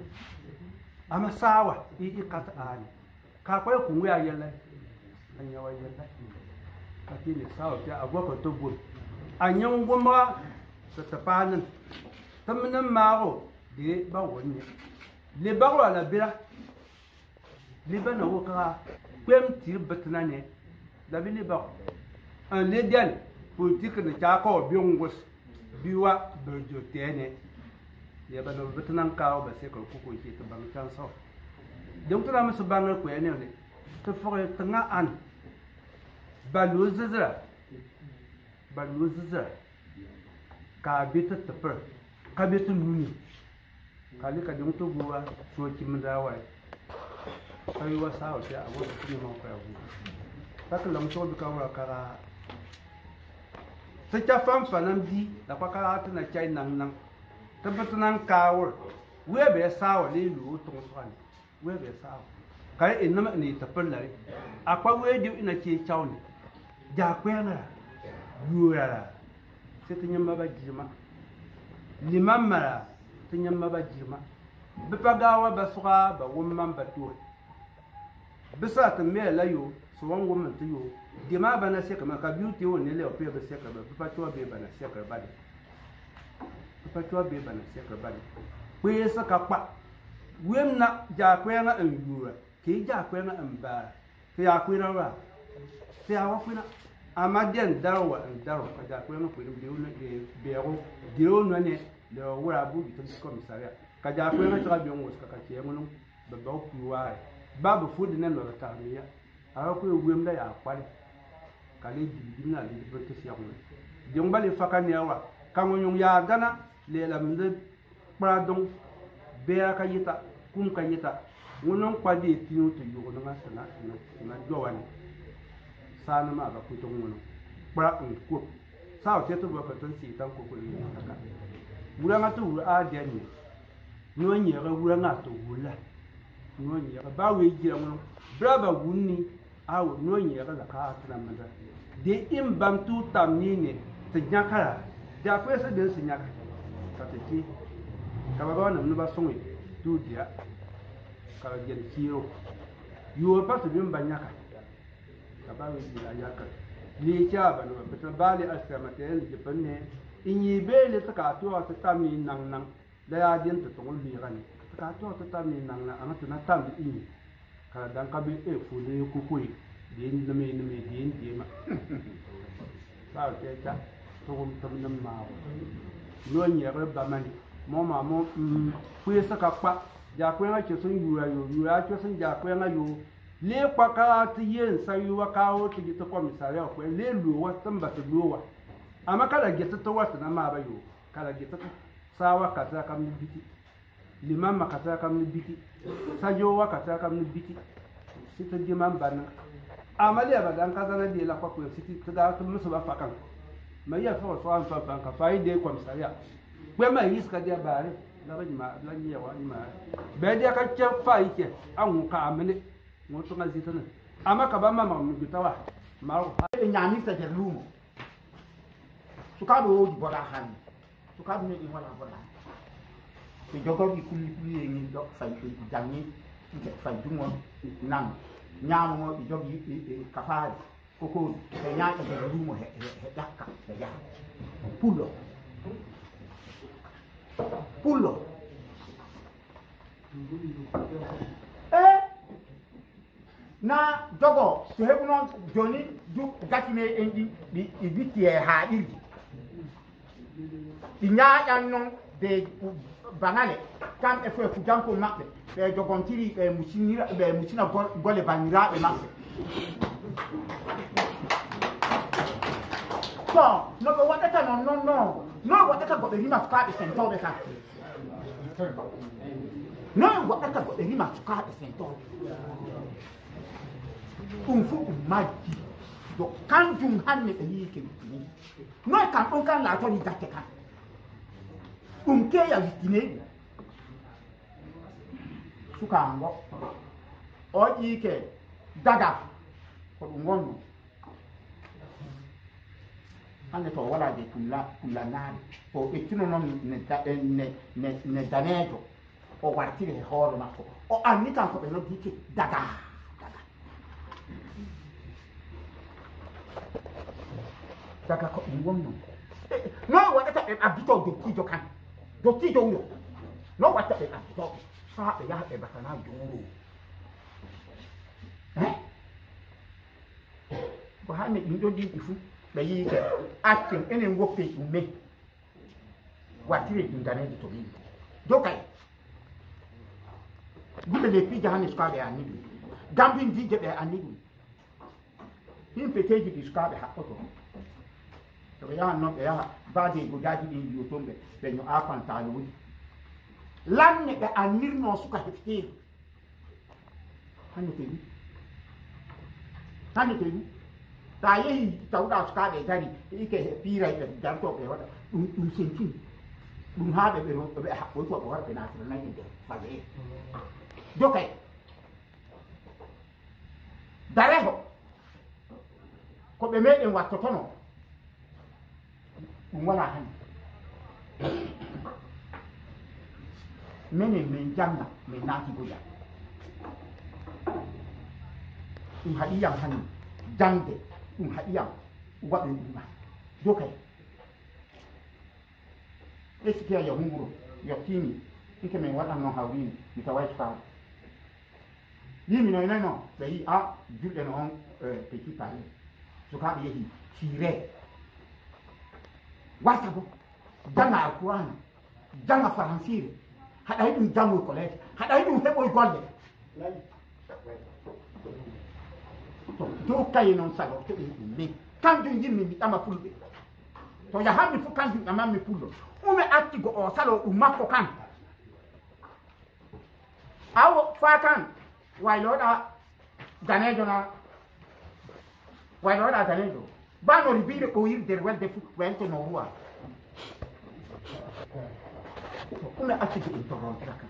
ama sawa i kata ani ka kwa ku ngwa yalla anya wa yalla ka tile sawa ta agwa ko to bul anya ngoma sa tapanan tamnan maro de ba wonni le ba la bira le ba na woka kwem tir batna ne da bi le ba un le den politique ne ta ko bi ngos biwa berjo tene ya ba no batnan ka ba se ko ko ke to bang chan so de utara ma so bang ko ne ne to fo tanga an baluzza ka bita tapar ka bita nuni kali ka dum to gowa so kim dawa sai wa sawo ta abu da kuma ko ya bu tak lam to bi ka wa kara ta ta fam fanam di da kwa kara ta na chai nan ta batunan kawur we be sawo le lu to so an we be sawo kai inna ni tapar lare akwa we di ina ke chawni ja kwena yura sai ta nyamba ba jima liman mara ta nyamba ba jima bi pagawa ba suka ba wumman ba to bisa ta me layo so wan wumman to yo dima ba na sai kamar ka beauty won ne le ope ba sai ka ba bi patuwa be ba na sai ka ba bi patuwa be ba na sai ka ba kwe saka pa wemna ja kwena an yura ke ja kwena an ba ke ya kwena ba ke ya wa kwena amadian darwa darwa ka ko no ko de bero diro no ne le wura bu bi to commissariat ka ja ko no tra bi on ka ka ke ngono be ba ku wa ba bu fu de ne no ta mi ya ara ko wem da ya kwali ka le di na le be to siya ko de on ba le fa ka ne wa ka ngon ya gana le la mde pradon be ka yita kum ka yita ngono kwa de ti no to yo no na sana na do wa ne sana ma ga kuto ngono pra ko sao te to ba ka tan si tan ko ko ni ka wura nga to a de ni no nyi ga wura nga to wula no nyi ga ba we jira ngono braba wunni awo no nyi ga la ka tana manda de im bam tu tam ni ne te nyakara da ko se de se nyaka ka te ki ka ba na no ba songi du dia ka ga de kiro yo pa to bim ba nyaka kabawi bila yaka li chaba no betul bali asamatel jepanne inyi bele taka to ta tami nang nang da ya din to tongol bi gani ka to to ta mi nang na ana to na tam di ka dan ka be e fu le ku ku di ni me di ma sa ke ta to gum tam nam ma no nya ba man mo ma mo ku sa ka pa ja ku nga che sun yu ya che sun ja ku nga yu le kwa ka ti yen sa yu wa ka o ti to komisaria ko le lu wa tamba to lu wa amma kala ge to wa na ma ba yu kala ge to sawa ka ta kam ni biti liman ma ka ta kam ni biti sajo wa ka ta kam ni biti sita jiman ban amali ba dan ka zana de la kwa ko siti to ga to musu ba fakan mai ya fa so an fa ka fa ide komisaria gbe ma yi ska dia bare la ba ma la ni ya wa ni ma be dia ka che fa ike an ka amene mo to ngazi tan ama ka ba ma mu bitawa ma e nyami ta ter lumo suka do di bola han suka do ni wala bola to jogo bi kulli ni do fay jangi fay dumo nan nyaamo mo di jogi kafaari koko e nyaata ter lumo he dakka e ya pullo na jogo to hebuno joni du gatine endi di biti e haadi di nyaata non de banale kam e fo janko mabbe be jogontiri e musina gole banira e mabbe so no be wadata no wadata go be rima ska be sento be ka no wadata go be rima ska be sento fu maji do kan jung han me yi ke no kan on kan la to ni dakke kan ke ya vitine suka ngo o yi ke daga ko ngono ande to wala de kula nani o etino non ne daneto o wartire horo makko o annita ko be no dike daga ko ngono no wata e abito do kijo kan do kijo yo no wata e abito sa e ya e batana juro ko ha me ndo di ifu be yi ke action ene wope ume watire ndane di to bi do kai gube le pi jahani ska be anidu gambin di be anidu him peteji di ska be hakoto to ya no be ya ba de go jaji di yo tombe be no afan ta yo lan ne be anir no suka hefti hanu te ta yi tau da ska be gari ike pira ike dar to be wada dum sentin dum ha be no be ha ko to ko be na na inde fa be do kai dareho ko be me en watto tono wala han mene men janna men nati goja hadiya han jande hadiya wabe duma dokai eskiya ya hunguro ya tini ike men wala no hawini mitawai fa yimi no bei a julde no petit pari suka be yi tire wata bo janga alquran janga faransire hada idun jango college hada idun hebo golle to kay non salo to mi kan dun yimmi mi tama fulbe to ya hammi fu kan dun amami pullo ume atti go o salo makko kan awo fakan wailoda ganejo bano ribire ko ir der welde fu wento no ruwa ume atti go interrompere kan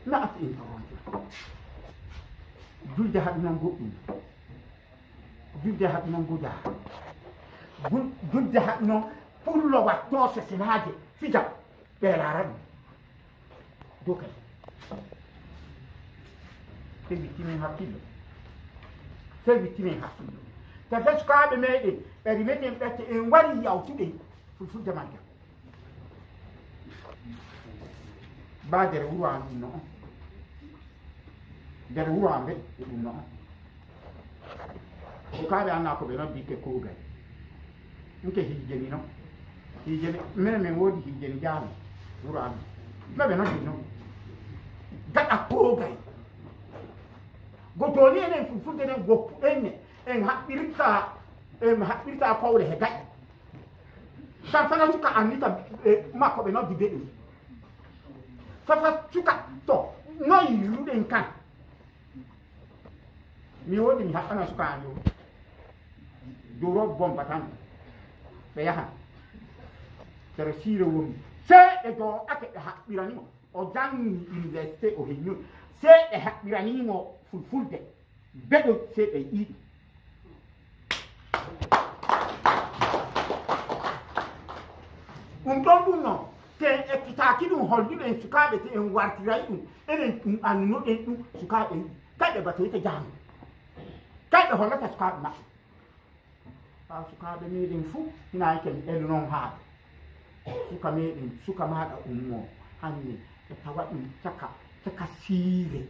na atti interrompere julde had non goɗɗum julde had non goda julde had non pullo watto sesinaje fija ɓeerara ɗum dokay se wittinen hakkillo te fe sukaɓe meɗen ɓe rimeten ɓette en wari yawtuɗen fulfulde majjam ba dere wuro an no dere wuro an be no ko ka da na ko be no bi ke ko ga nke hijeni no hijeni me wodi hijeni jami wuro an me be no bi no gata ko ga go to ni ne fu de ne go enne en haɓɓirta kowle he gaƴ tan fana suka annita makko ɓe noddi beɗum fafa suka to no yiruɗen kan mi woodi mi haɓɓana suka an yo duro bomba tan ɓe yahan tere siire womi seeɗe do ake ɓe haɓɓiranimo o jangi université o heññol seeɗe haɓɓiranimo fulfulde beɗo seeɗe ɗiɗi ɗum no te ekkitaaki ɗum holluɗen sukaaɓe te en wartiray ɗum enen ɗum annunoɗen ɗum sukaaɓe kayɓe batoyte jaamu kayɓe hollata sukaaɓe maɓɓe ha sukaaɓe meɗen fuu hinayi ken elu noon haade suka meɗen suka maɗa ummo hanne e tawa ɗum caka siire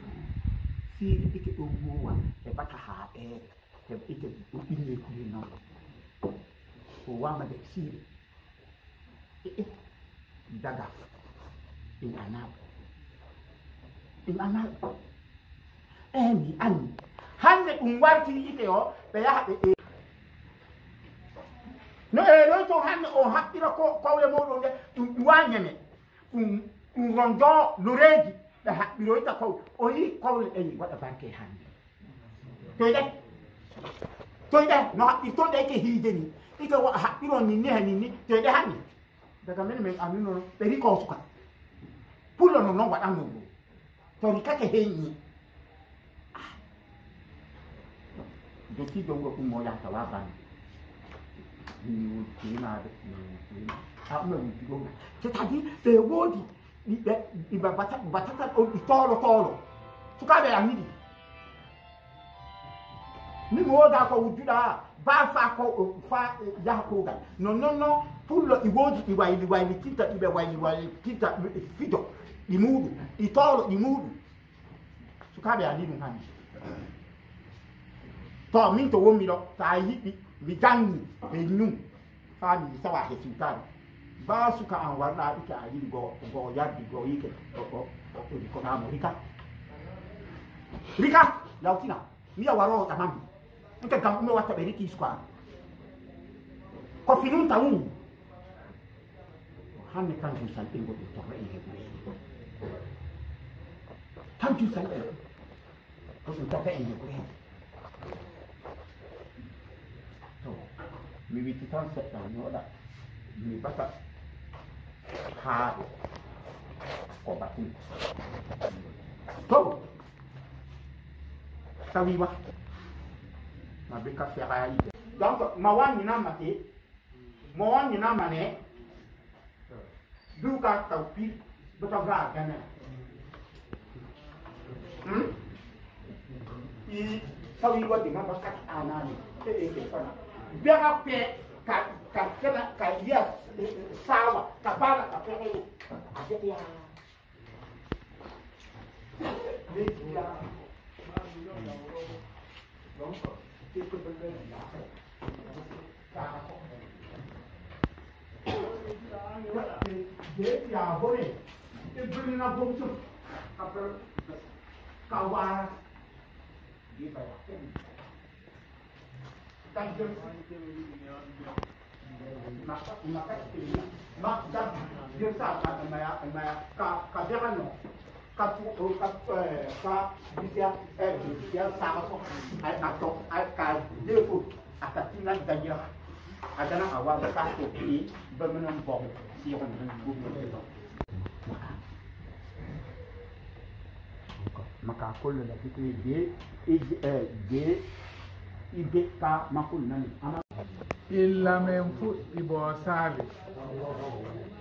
ike ɗo wuwa e bata haaɓeere e ike ɗo ɓinne kuli noon o wama de siire daga in anab mi anni hande ɗum wartiri ite o ɓe yaha ɓe no ɗon to hande o haɓɓira kowle moɗon de ɗum wañeme ɗum rondo loreji ɓe haɓɓiroyta kowle o yi kowle ɗeni waɗa barke hande toyɗe no haɓɓirtoɗe ke hiide ni ike haɓɓiron ninni he ninni toyɗe hanni daga men amino ɓe riko suka pullo no noon waɗanno ɗo to rikake heññi jottiɗo ngo ɗum mo yahta wa bande tinade no wujjuɗo c'est à dire ɓe woodi ɗi batatan on ɗi toolo sukaɓe anniɗi min wooda ko wujjuɗa ba fa yaha kuugal non pullo ɗi woodi ɗi wayli tinta ɗiɓe wayli tinta fijo ɗi muɗum ɗi toolo ɗi muɗum sukaɓe andi ɗum hande to min to wonmi ɗo sa yiɗɗi mi jangi e ñum fa mi tawa he siwtare ba suka an warɗa ɗike a yiɗi go yardi go yike ɗi konamo rika lawtina miya waro ɗamami nke gam ɗume watta ɓe riki suka ko finum tawum hanne kanjum salɓingo ɗum to waɗi he ɓureeni kanjum salɓe ko ɗum to waɗi he ɓureeni to mi witti tan seɗɗa mi waɗa mi bata haaɗo ko batin to tawiwa ma be ka fera yi donc ma wanyina mate mo wanyina mane duka tawpi bata va gana I tawiwa de ma baka anani e fana bera pe ka ya sawa ka bala ka pe ade ya donc ya bone e bring na bomtu kapel kawara di ba dan maka dia sa maya ka derano ka bisa dia sama so ai ka defu atatina dajira adana awal ka ko ni bemenon bom si on maka kullu la fitri de ibe ka makul nani illa men fuɗɗi bo saali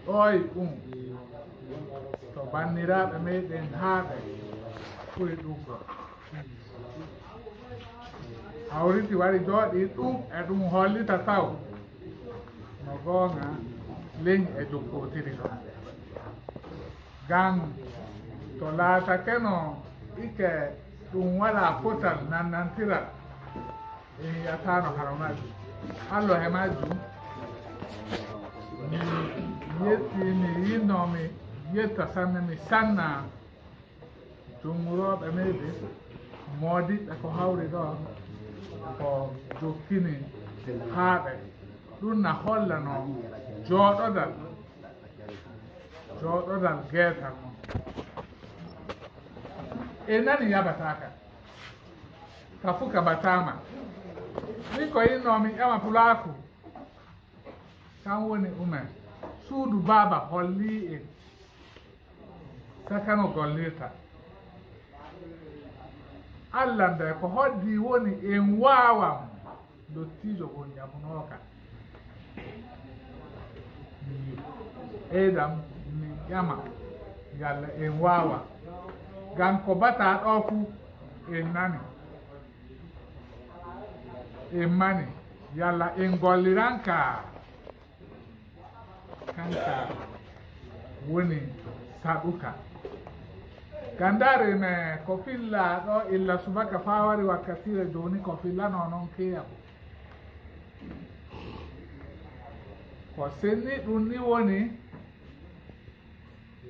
ɗoy to banniraɓe meɗen haaɓe ɓuri ɗugo hawriti wari jooɗi ɗum e ɗum hollita taw no goonga leñ e jokkotiri ɗon gang to laata keno ike ɗum wala potal nannantira e yatano haramaji allo he majjum mi yetti mi yinnomi yetta sanne mi sanna jummuroɓe meɗe moodiɓɓe ko hawri ɗo ko jokkini haaɓe ɗum na hollano jooɗodal geetal noon e nani yabataka ka fu ka batama min ko yinnomi ƴama pulaaku kan woni umen suudu baaba holli en sakano gollirta allah nde ko hoddi woni en waawam dottiijo gon jamunooka eydam mi ƴama yalla en waawa gan ko bata ɗo fuu en nani en mani yalla en golliranka kanka woni saɗuka gandare me ko filla ɗo illa subaka fa wari wakkatire joni ko fillano noon keyam ko senni ɗum ni woni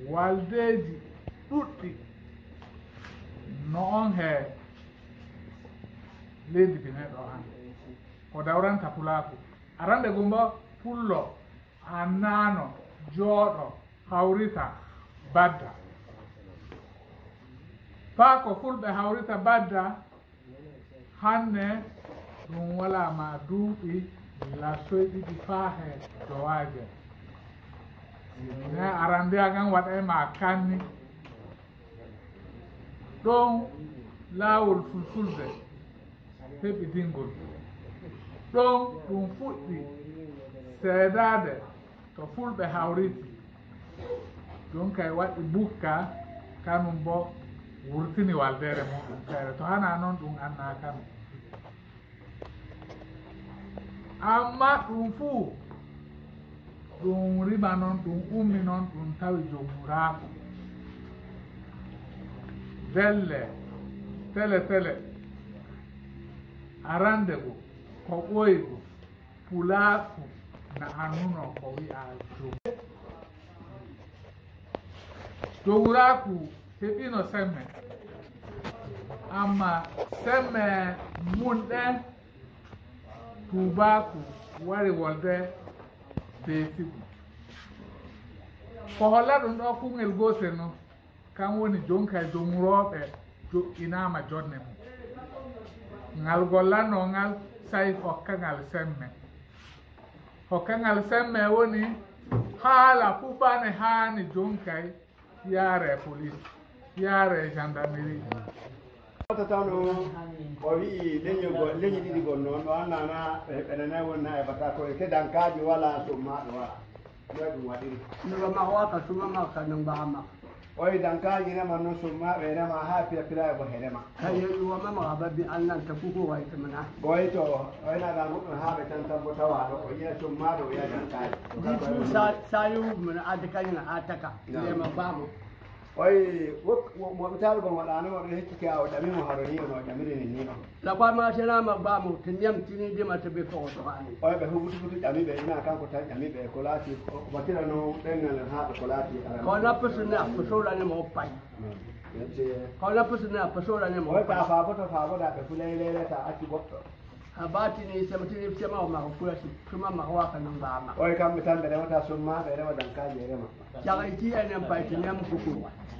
waldeji ɗuɗɗi no on he leydi bineɗo han ko dawranta pulaaku arande gumbo pullo annano jooɗo hawrita badda faa ko fulɓe hawrita badda hanne ɗum wala ma duuɓi lasoy ɗiɗi faa he dowaaje ne arandiya kan waɗay ma kanni ɗon laawol fulfulde heɓi dingol ɗon ɗum fuɗɗi seedade to fulɓe hawriti ɗum kay waɗi bukka kanum bo wurtini waldere muɗum kayre to hana noon ɗum anna kanu amma ɗum fuu ɗum rima noon ɗum ummi noon ɗum tawi jomuraako delle tele arande go ko ɓoygo pulaaku na annuno ko wi'a jomuraku heɓino semme amma semme munɗe tubaku wari wolde beetigu ko holla ɗum ɗo kungel gotel no kan woni jonka e jomuroɓe joƴƴinama jonne mum ngal gollanno ngal sayi hokkangal semme woni haala fubane haani jonkay yaare police yaare gendarmerie tano o wi leñi ɗiɗi gon noon o annana ɓenene wonna e bata koye kedankaji wala summaɗo wala ɗoy ɗum waɗiri nugama wata sumama kano mbama oyi dankaji rema noon summaɓe rema ha pira e bo he rema kaye ɗuwamama babbi annanta kuko waytamana ɓoyi to oynaɗa goɗɗum haaɓe tan tan bo tawaɗo o yiya summaɗo o yiya dankaji ɗi sa yumana adde kañum ha taka ndema bamo oyi moɓe tawi gon waɗanoma ɗo heccike a o ƴamimo haroniɗo no ƴamirini ni on la fama senama bamo to ñamtinidima to ɓe fogoto hani oyi ɓe hubutubutu ƴamiɓe ina kanko tan ƴamiɓe ko laati watirano ɗengal haɓe ko laati ko nappesune a pesolanima o pay ko nappesune a pesolanima oyi ta faaboto faaboɗa ɓe fuleyleleta acci goɗɗo ha batini samatini sema o mako fulasi suma mako waka no mbama oyi kamɓe tan ɓe remata summa ɓe rema dankaji e rema jaga ti enen payti ñam kuku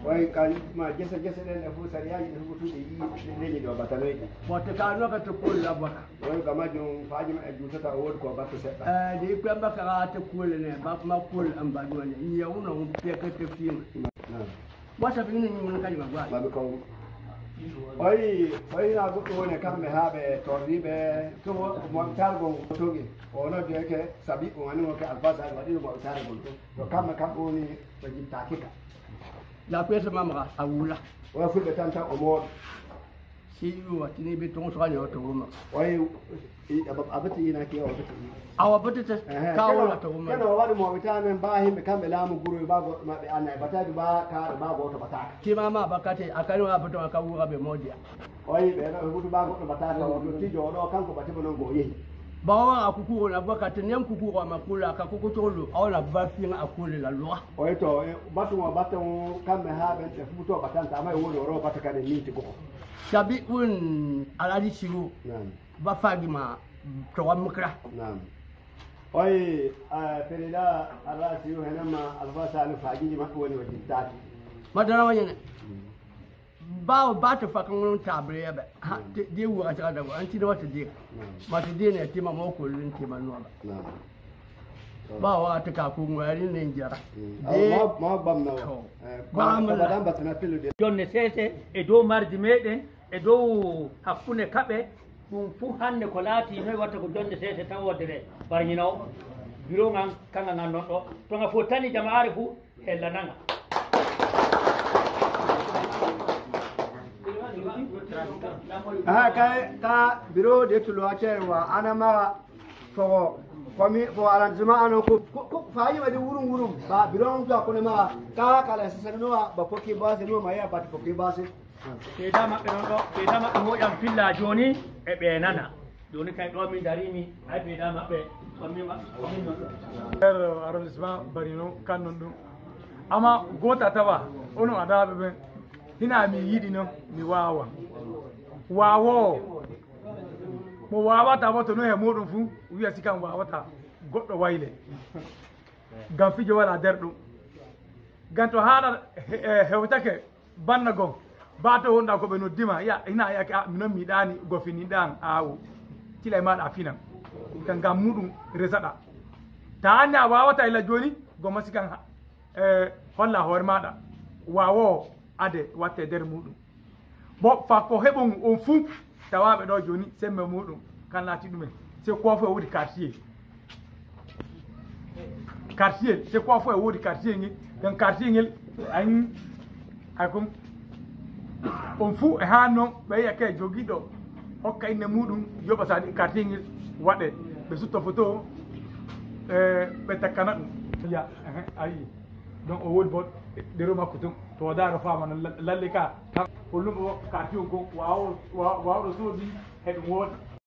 oyi ma gese ɗen ɗe fof sariyaji ɗe huɓutuɗe yi leñi ɗo batanoyɗi wotte kanoka to kuule abaka oyi ka majjum fajima e jutata o woodi ko battu seɗɗa de pemba kaka te kuule ne ma kuule ambadone yewno pekete fiima wasa bini mun kaji magwa baɓe kaw oyina goɗɗo woni kamɓe haaɓe torriɓe to moɓe targol togi o noddi eke saabi o wanimo ke albasare waɗino moɓe targol to kamɓe woni ɓe jitta kika la pesa mamaka a wula oya fulɓe tan tan o mooɗo si wa tini bi tong so ni to ma wai abati ina ke abati awa bata ka wala to ma kana wadi mo bitana ba himbe kambe lamu guru ba go ma be anai bata ba ka ba go to bata ki ma bakate akani wa bata ka wu be modia wai be na hudu ba go to bata to ti jo do kan ko bati bono go yi bawa akuku na bakate nem kuku wa makula ka kuku tolo awla ba fi na akule la loi wai to batu mo bata kambe ha be te futo bata ta mai wo ro bata ka de ni ti go sabi un aladi sigo ba fagi ma to wa mukra na'am oi perida ala siyo hanama albasa al fagi ma woni wadi tati madara wani ne ba ta fakan wani tabre ya ba de wu a ta da an ci da wata de ma ta de ne ti ma mo ko lin ti ma no ba wa ta ka ku ngari ne jara ma bam na ba ma da ba tana pilu de jonne sese e dow mardi meɗen e dow hakkunde kaɓe ɗum fuu hannde ko laati noy watta ko jonde sese tawodere barñinowo bureau ngan kanga ngan ɗon ɗo to nga fottani jamaare fuu hella nanga ka bureau de tulo acerwa ana mara fo komi fo arrangement ano ko fayi wadi wurum ba bureau on ko ne ma ka kala sesano ba poki base no ma ya pat poki base keeda maɓɓe noon ɗo keeda maɓɓe moƴam filla joni e ɓe nana joni kay ɗo min darimi ay ɓeeɗa maɓɓe arrondissement barino kan non ɗum amma gota tawa onon adaɓe ɓen hina mi yiɗi noon mi wawa wawo mo wawata bo to no e muɗum fuu wiya sikan wawata goɗɗo wayle gam fijo waɗa nder ɗum gam to haɗa hewtake banna gon bato wonɗa koɓe noddima ya ina yake minon miɗani gofiniɗan awo tila e maɗa a finan kan gam muɗum resaɗa ta anni a wawata ila joni gomma sikan holla hoore maɗa wawo ade watte nder muɗum bo fakko heɓon on fuu tawaɓe ɗo joni sembe muɗum kan laati ɗumen c'est quoi fo e woodi quartier c'est quoi fo e woodi quartier ngel gan quartier ngel an akom on fuu e ha noon ɓe yiyake joguiɗo hokka inne muɗum yoɓa sa quartier ngel waɗe ɓe sutta photo ɓe takkana ɗum ya ayi donc o woodi bo ɗero makko tun to daro famano lalle ka hollum o quartier o gon wawɗo soodi heɗum woota